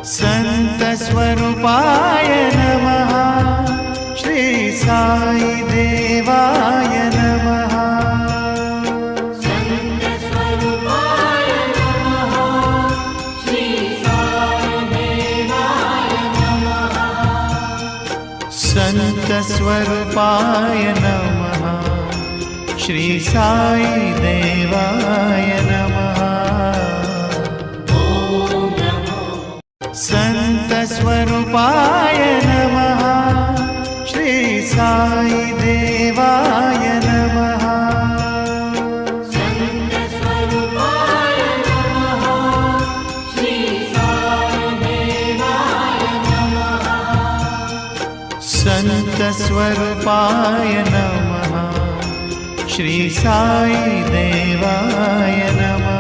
संतस्वरूपाय नमः। श्री साई देवाय नमः। संतस्वरूपाय नमः। श्री साई देवाय नमः। संतस्वरूपाय नमः। श्री साई देवाय नमः। संतस्वरूपाय नमः। श्री साई देवाय नमः। संतस्वरूपाय नमः। श्री साई देवाय नमः। संतस्वरूपाय नमः। श्री साई देवाय नमः।